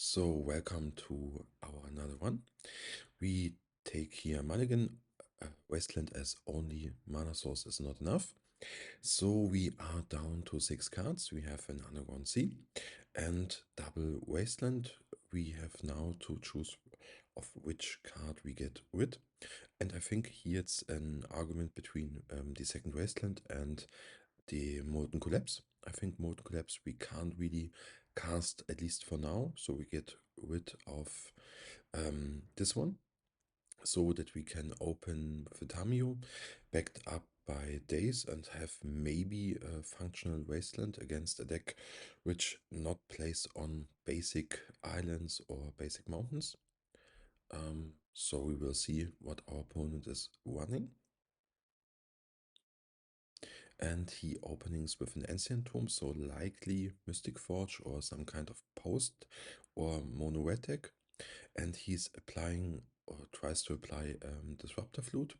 So welcome to our another one. We take here Mulligan Wasteland as only mana source is not enough. So we are down to 6 cards. We have an Underground Sea and double Wasteland. We have now to choose of which card we get rid. And I think here it's an argument between the second Wasteland and the Molten Collapse. I think Molten Collapse we can't really cast, at least for now, so we get rid of this one so that we can open Vitamio backed up by Days and have maybe a functional Wasteland against a deck which not plays on basic islands or basic mountains. So we will see what our opponent is running. And he openings with an Ancient Tomb, so likely Mystic Forge or some kind of post or mono red deck. And he's applying or tries to apply Disruptor Flute.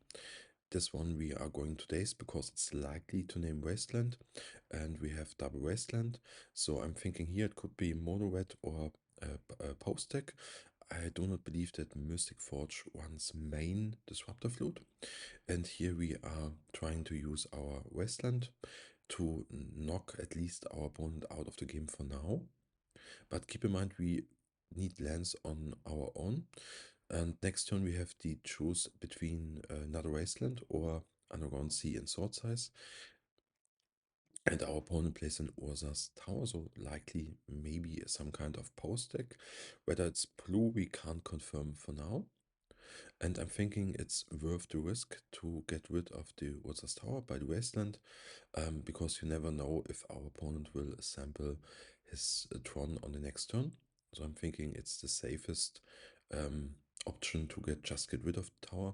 This one we are going to Daze because it's likely to name Wasteland and we have double Wasteland. So I'm thinking here it could be mono red or a post deck. I do not believe that Mystic Forge runs main Disruptor Flute. And here we are trying to use our Wasteland to knock at least our opponent out of the game for now. But keep in mind we need lands on our own. And next turn we have the choose between another Wasteland or Underground Sea and Sword Size. And our opponent plays an Urza's Tower, so likely maybe some kind of post deck. Whether it's blue we can't confirm for now. And I'm thinking it's worth the risk to get rid of the Urza's Tower by the Wasteland, because you never know if our opponent will assemble his Tron on the next turn. So I'm thinking it's the safest option to just get rid of the tower.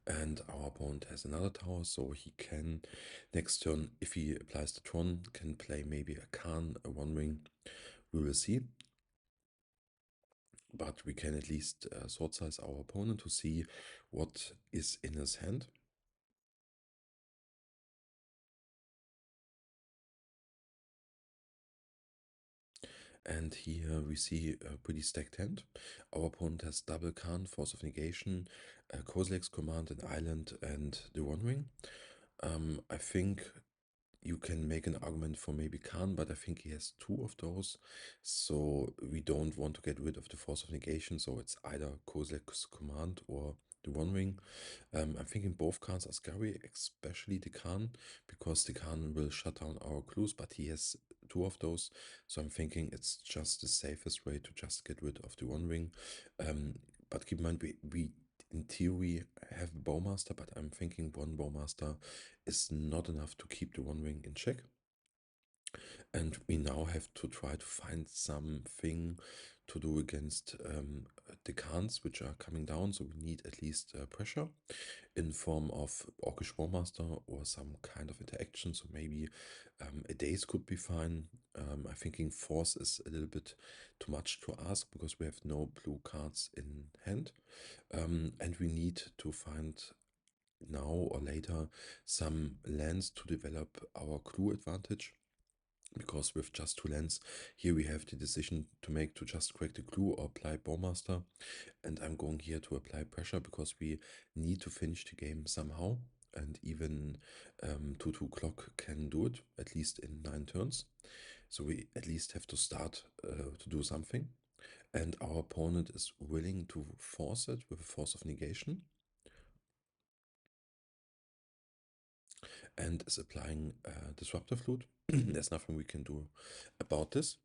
And our opponent has another tower, so he can next turn, if he applies the Tron, can play maybe a Khan, a One Ring. We will see. But we can at least sword size our opponent to see what is in his hand. And here we see a pretty stacked hand. Our opponent has double Khan, Force of Negation, Kozilek's Command, an Island, and the One Ring. I think you can make an argument for maybe Khan, but I think he has two of those. So we don't want to get rid of the Force of Negation, so it's either Kozilek's Command or the One Ring. I'm thinking both cards are scary, especially the Khan, because the Khan will shut down our clues, but he has two of those. So I'm thinking it's just the safest way to just get rid of the One Ring. But keep in mind, we in theory have a Bowmaster, but I'm thinking one Bowmaster is not enough to keep the One Ring in check. And we now have to try to find something to do against the Khans, which are coming down. So we need at least pressure in form of Orcish Warmaster or some kind of interaction. So maybe a Daze could be fine. I'm thinking Force is a little bit too much to ask because we have no blue cards in hand. And we need to find now or later some lands to develop our clue advantage. Because with just two lands, here we have the decision to make to just crack the clue or apply Bowmaster. And I'm going here to apply pressure because we need to finish the game somehow. And even 2 clock can do it, at least in 9 turns. So we at least have to start to do something. And our opponent is willing to force it with a Force of Negation. And is applying Disruptor Flute. There's nothing we can do about this.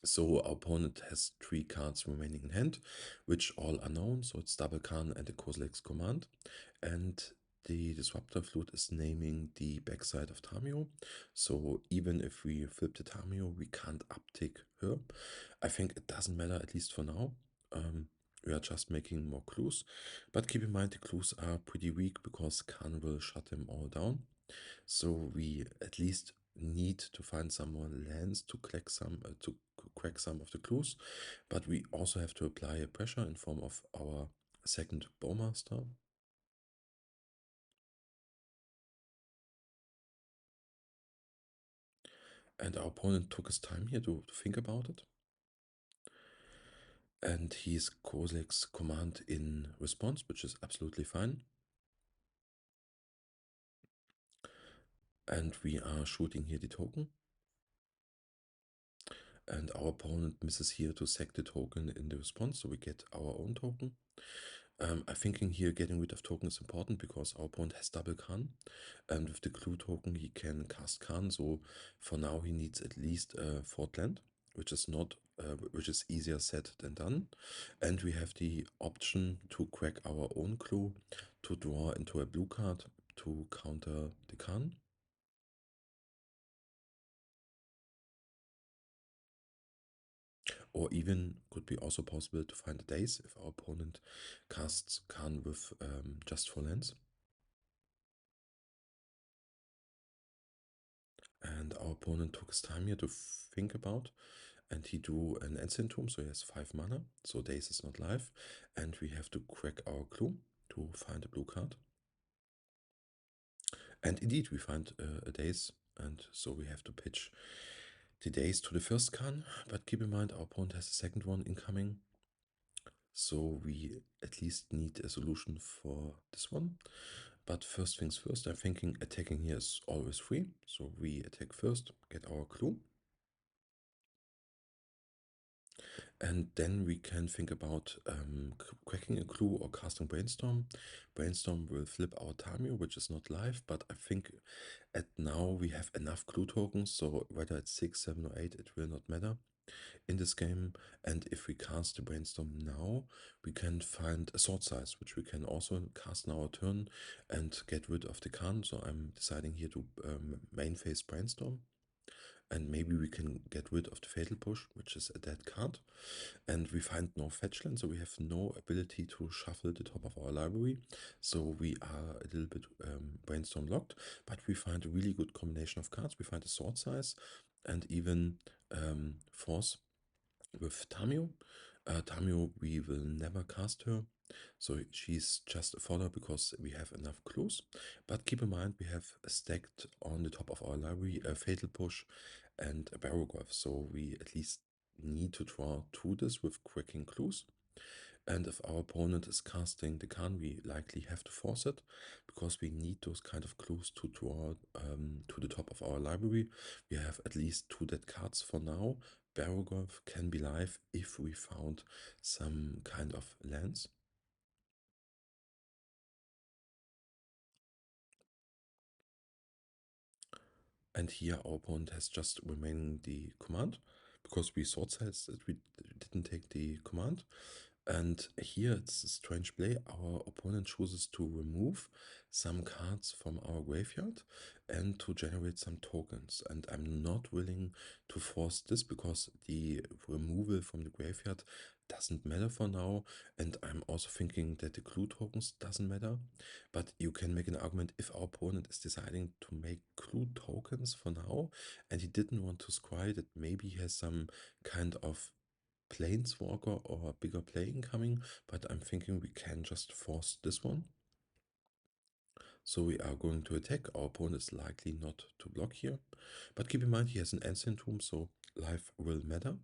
So our opponent has 3 cards remaining in hand, which all are known. So it's double Khan and a Kozilek's Command. And the Disruptor Flute is naming the backside of Tamio. So even if we flip the Tamio, we can't uptick her. I think it doesn't matter, at least for now. We are just making more clues. But keep in mind the clues are pretty weak because Khan will shut them all down. So we at least need to find some more lands to crack some of the clues, but we also have to apply a pressure in form of our second Bowmaster. And our opponent took his time here to think about it. And he's Kozilek's command in response, which is absolutely fine. And we are shooting here the token. And our opponent misses here to sack the token in the response, so we get our own token. I'm thinking here getting rid of token is important because our opponent has double Khan, and with the clue token he can cast Khan, so for now he needs at least a 4th land, which is not which is easier said than done. And we have the option to crack our own clue to draw into a blue card to counter the Khan. Or even could be also possible to find a daze if our opponent casts Khan with just 4 lands. And our opponent took his time here to think about, and he drew an Ancient Tomb, so he has 5 mana, so daze is not live, and we have to crack our clue to find a blue card. And indeed, we find a daze, and so we have to pitch the daze to the first Khan, but keep in mind our opponent has a second one incoming, so we at least need a solution for this one. But first things first, I'm thinking attacking here is always free, so we attack first, get our clue. And then we can think about cracking a clue or casting Brainstorm. Brainstorm will flip our Tamio, which is not live, but I think at now we have enough clue tokens, so whether it's 6, 7 or 8, it will not matter in this game. And if we cast the Brainstorm now, we can find a Sword Size, which we can also cast in our turn and get rid of the Khan. So I'm deciding here to main phase Brainstorm. And maybe we can get rid of the Fatal Push, which is a dead card. And we find no fetch land, so we have no ability to shuffle the top of our library. So we are a little bit Brainstorm locked, but we find a really good combination of cards. We find a Sword Size and even Force with Tamio. Tamio, we will never cast her, so she's just a fodder because we have enough clues. But keep in mind, we have stacked on the top of our library a Fatal Push and a Barrowgraph, so we at least need to draw to this with cracking clues. And if our opponent is casting the Khan, we likely have to force it because we need those kind of clues to draw to the top of our library. We have at least 2 dead cards for now. Barrowgraph can be live if we found some kind of lands. And here our opponent has just remaining the command because we sword sized that we didn't take the command. And here it's a strange play. Our opponent chooses to remove some cards from our graveyard and to generate some tokens. And I'm not willing to force this because the removal from the graveyard doesn't matter for now. And I'm also thinking that the clue tokens doesn't matter. But you can make an argument if our opponent is deciding to make clue tokens for now and he didn't want to scry that maybe he has some kind of Planeswalker or bigger play incoming, but I'm thinking we can just force this one. So we are going to attack. Our opponent is likely not to block here, but keep in mind he has an Ancient Tomb, so life will matter.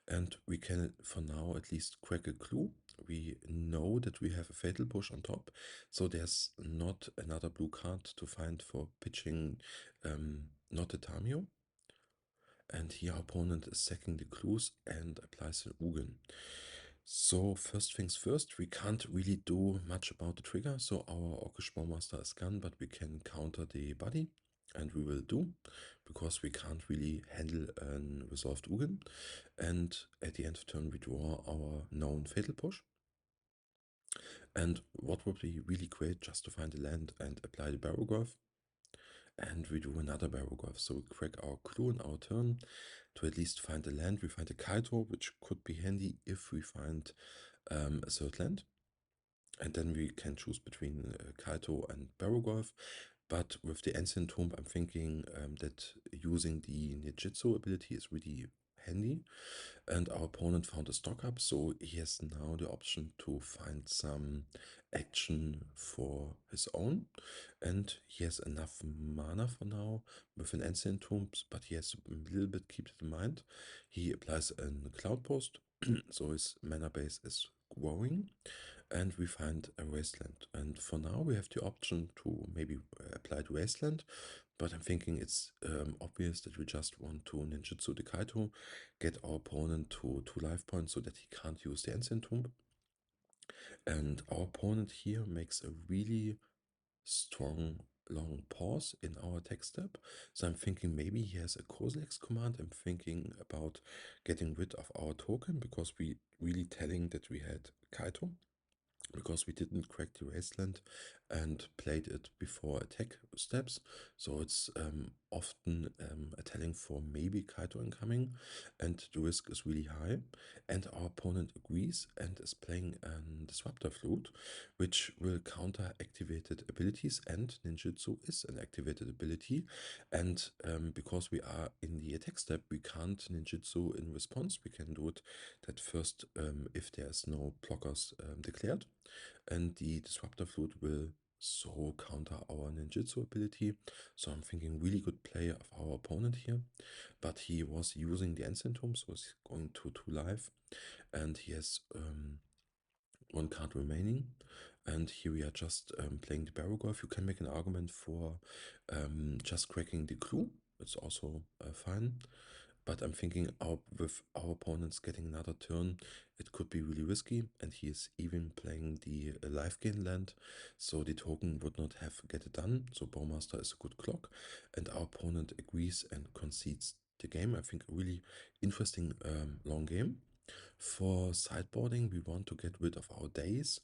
And we can, for now, at least crack a clue. We know that we have a Fatal Push on top, so there's not another blue card to find for pitching not a Tamio. And here our opponent is sacking the clues and applies an Ugin. So first things first, we can't really do much about the trigger, so our Orcish Bowmaster is gone, but we can counter the body, and we will do, because we can't really handle an resolved Ugin. And at the end of turn we draw our known Fatal Push. And what would be really great, just to find a land and apply the Barrowgraph. And we do another Barrowgraph, so we crack our clue in our turn to at least find a land. We find a Kaito, which could be handy if we find a third land. And then we can choose between Kaito and Barrowgraph. But with the Ancient Tomb, I'm thinking that using the Ninjutsu ability is really handy. And our opponent found a stock up, so he has now the option to find some action for his own, and he has enough mana for now with an Ancient Tombs, but he has to a little bit keep it in mind. He applies a Cloudpost, so his mana base is growing, and we find a Wasteland. And for now, we have the option to maybe apply to Wasteland, but I'm thinking it's obvious that we just want to ninjutsu the Kaito, get our opponent to 2 life points so that he can't use the Ancient Tomb. And our opponent here makes a really strong long pause in our attack step. So I'm thinking maybe he has a Kozilek's command. I'm thinking about getting rid of our token because we really telling that we had Kaito, because we didn't crack the Wasteland and played it before attack steps. So it's often a telling for maybe Kaito incoming, and the risk is really high. And our opponent agrees and is playing a Disruptor Flute, which will counter activated abilities, and Ninjutsu is an activated ability. And because we are in the attack step, we can't Ninjutsu in response. We can do it that first if there's no blockers declared, and the Disruptor Flute will so counter our ninjutsu ability. So I'm thinking really good play of our opponent here, but he was using the Ancient Tomb, so he's going to 2 life, and he has 1 card remaining. And here we are just playing the Barrel Golf. You can make an argument for just cracking the Clue. It's also fine. But I'm thinking with our opponents getting another turn, it could be really risky, and he is even playing the life gain land, so the token would not have get it done. So Bowmaster is a good clock, and our opponent agrees and concedes the game. I think a really interesting long game. For sideboarding, we want to get rid of our days,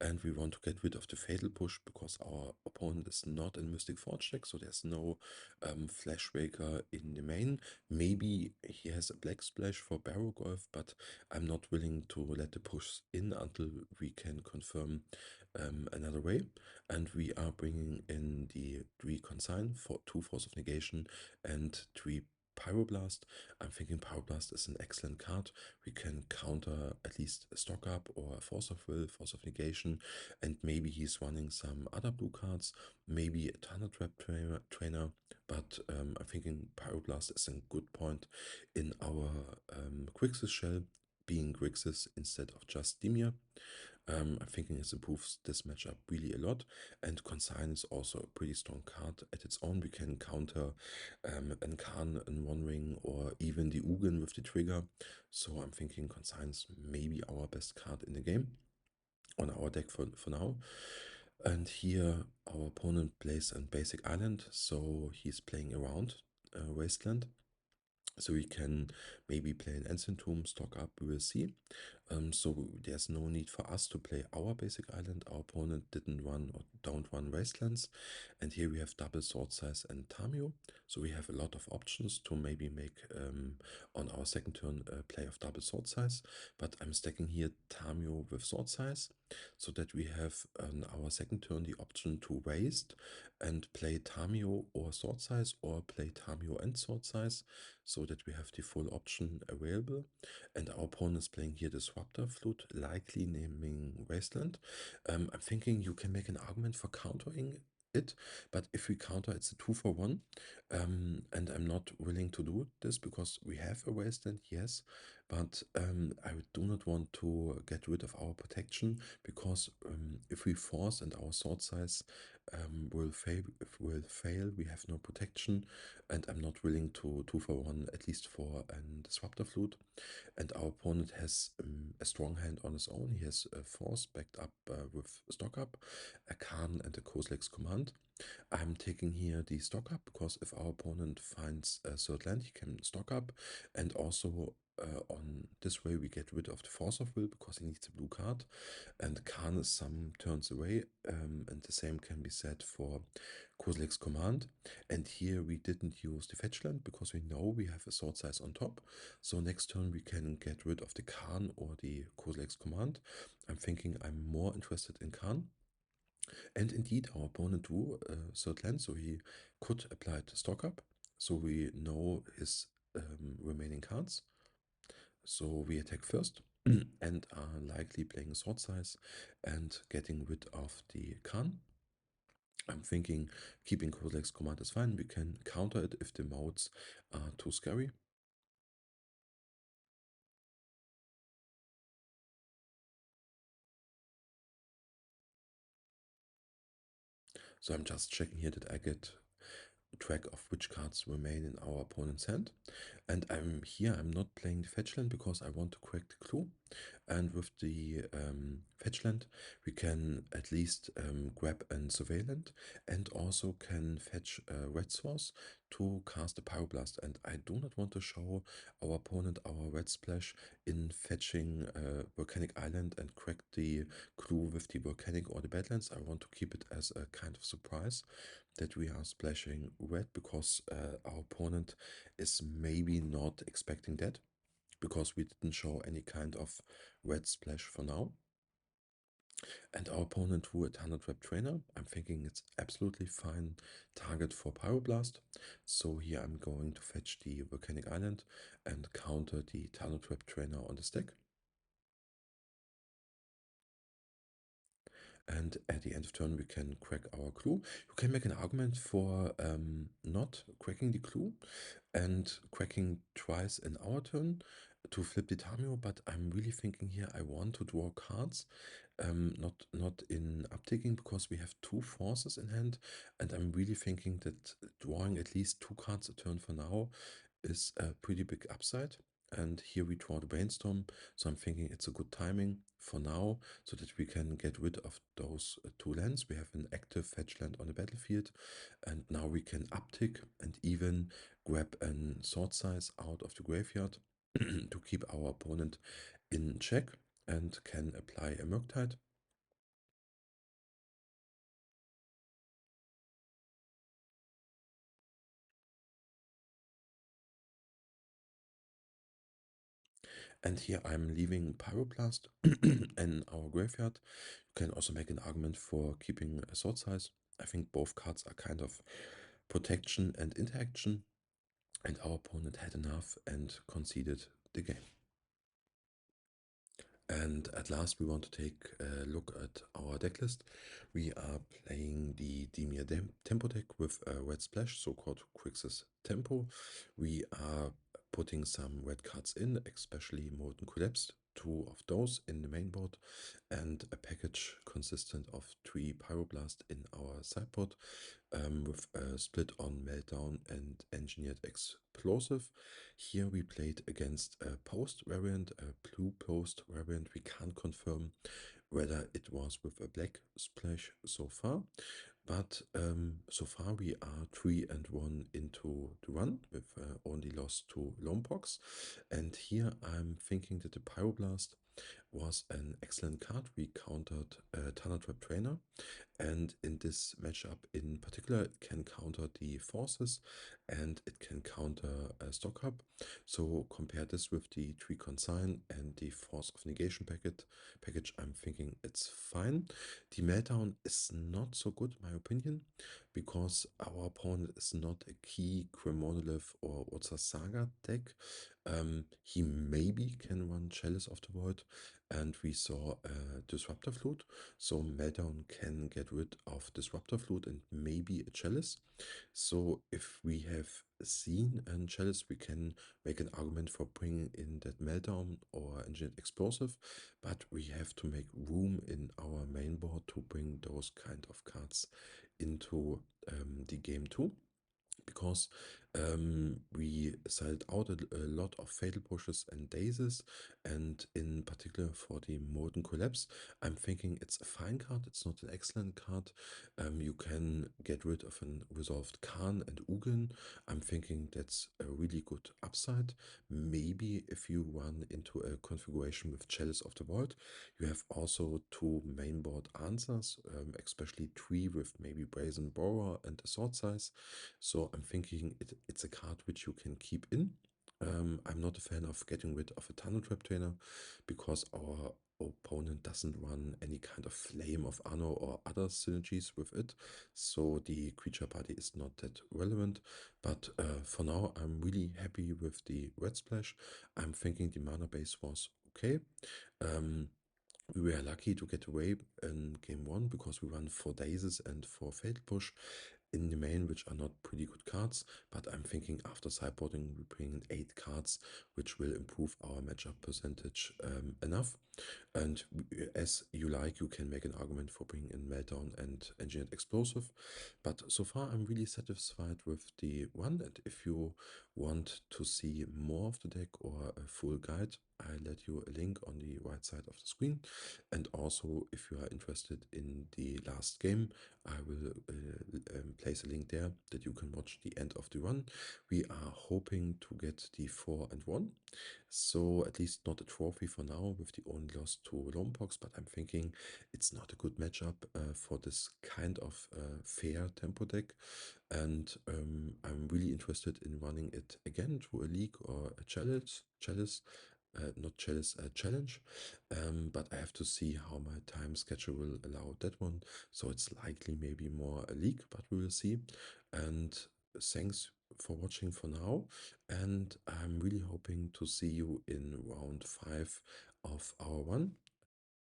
and we want to get rid of the fatal push because our opponent is not in Mystic Forge deck, so there's no Flashbreaker in the main. Maybe he has a Black Splash for Barrow Golf, but I'm not willing to let the push in until we can confirm another way. And we are bringing in the 3 Consign for 2 Force of Negation and 3 Pyroblast. I'm thinking Pyroblast is an excellent card. We can counter at least a Stock Up or a Force of Will, Force of Negation, and maybe he's running some other blue cards, maybe a Thunder Trap trainer, but I'm thinking Pyroblast is a good point in our Grixis shell, being Grixis instead of just Dimir. I'm thinking it improves this matchup really a lot, and Consign is also a pretty strong card at its own. We can counter Khan in One Ring or even the Ugin with the trigger, so I'm thinking Consign is maybe our best card in the game on our deck for now. And here our opponent plays a basic island, so he's playing around Wasteland. So we can maybe play an Ancient Tomb, stock up, we will see. So there's no need for us to play our basic island. Our opponent didn't run or don't run Wastelands. And here we have double Sword Size and Tamio. So we have a lot of options to maybe make on our second turn a play of double Sword Size. But I'm stacking here Tamio with Sword Size, so that we have on our second turn the option to waste and play Tamio or Sword Size, or play Tamio and Sword Size, so that we have the full option available. And our opponent is playing here Disruptor Flute, likely naming Wasteland. I'm thinking you can make an argument for countering it, but if we counter, it's a 2-for-1, and I'm not willing to do this because we have a Wasteland, yes, but I do not want to get rid of our protection, because if we force and our sword size will fail, we have no protection, and I'm not willing to 2-for-1 at least for a Disruptor Flute. And our opponent has a strong hand on his own. He has a Force backed up with Stock Up, a Khan, and a Kozilek's Command. I'm taking here the Stock Up because if our opponent finds a third land, he can Stock Up, and also on this way we get rid of the Force of Will because he needs a blue card, and Khan is some turns away, and the same can be said for Kozilek's Command. And here we didn't use the fetch land because we know we have a sword size on top, so next turn we can get rid of the Khan or the Kozilek's Command. I'm thinking I'm more interested in Khan. And indeed, our opponent drew a third land, so he could apply to Stock Up. So we know his remaining cards. So we attack first. and are likely playing sword size and getting rid of the Khan. I'm thinking keeping Kozilek's command is fine. We can counter it if the modes are too scary. So I'm just checking here that I get track of which cards remain in our opponent's hand. And I'm not playing the fetch land because I want to crack the clue. And with the fetch land, we can at least grab a surveillant and also can fetch a red source to cast a pyroblast. And I do not want to show our opponent our red splash in fetching volcanic island and crack the clue with the volcanic or the badlands. I want to keep it as a kind of surprise that we are splashing red because our opponent is maybe not expecting that because we didn't show any kind of red splash for now. And our opponent drew a 100 rep trainer. I'm thinking it's absolutely fine target for Pyroblast. So here I'm going to fetch the Volcanic Island and counter the 100 rep trainer on the stack. And at the end of turn we can crack our clue. You can make an argument for not cracking the clue and cracking twice in our turn to flip the Tamio, but I'm really thinking here I want to draw cards, not in uptaking because we have two forces in hand, and I'm really thinking that drawing at least two cards a turn for now is a pretty big upside. And here we draw the brainstorm, so I'm thinking it's a good timing for now so that we can get rid of those two lands. We have an active fetch land on the battlefield, and now we can uptick and even grab an sword size out of the graveyard to keep our opponent in check and can apply a Murktide. And here I'm leaving Pyroblast in our graveyard. You can also make an argument for keeping a sword size. I think both cards are kind of protection and interaction, and our opponent had enough and conceded the game. And at last, we want to take a look at our deck list. We are playing the Dimir Tempo deck with a red splash, so-called Grixis Tempo. We are putting some red cards in, especially Molten Collapse, two of those in the main board, and a package consistent of 3 Pyroblast in our sideboard, with a split on Meltdown and Engineered Explosive. Here we played against a post variant, a blue post variant. We can't confirm whether it was with a black splash so far, but so far we are 3-1 into the run with only lost to Lompox. And here I'm thinking that the Pyroblast was an excellent card. We countered a Thanatrap Trainer, and in this matchup in particular, it can counter the forces and it can counter a stock hub. So compare this with the Tree Consign and the Force of Negation package, I'm thinking it's fine. The Meltdown is not so good, in my opinion, because our opponent is not a key Cremonolith or Urza Saga deck. He maybe can run Chalice of the Void, and we saw a Disruptor Flute, so Meltdown can get rid of Disruptor Flute and maybe a Chalice. So if we have seen a Chalice, we can make an argument for bringing in that Meltdown or Engineered Explosive, but we have to make room in our main board to bring those kind of cards into the game too, because we cited out a lot of fatal pushes and dazes, and in particular for the Molten Collapse, I'm thinking it's a fine card, it's not an excellent card. You can get rid of an resolved Khan and Ugin. I'm thinking that's a really good upside. Maybe if you run into a configuration with Chalice of the Void, you have also two mainboard answers, especially three with maybe Brazen Borer and a sword size. So I'm thinking it's a card which you can keep in. I'm not a fan of getting rid of a Tunnel Trap Trainer because our opponent doesn't run any kind of Flame of Anno or other synergies with it, so the creature party is not that relevant. But for now, I'm really happy with the red splash. I'm thinking the mana base was okay. We were lucky to get away in game 1 because we won 4 Dazes and 4 Fatal Push in the main, which are not pretty good cards, but I'm thinking after sideboarding we bring in 8 cards, which will improve our matchup percentage enough. And as you like, you can make an argument for bringing in Meltdown and Engineered Explosive. But so far, I'm really satisfied with the one. And if you want to see more of the deck or a full guide, I let you a link on the right side of the screen. And also, if you are interested in the last game, I will place a link there that you can watch the end of the run. We are hoping to get the 4 and 1. So at least not a trophy for now with the only loss to Lompox, but I'm thinking it's not a good matchup for this kind of fair tempo deck. And I'm really interested in running it again to a league or a challenge. But I have to see how my time schedule will allow that one. So it's likely maybe more a league, but we will see. And thanks for watching for now. And I'm really hoping to see you in round 5 of our one.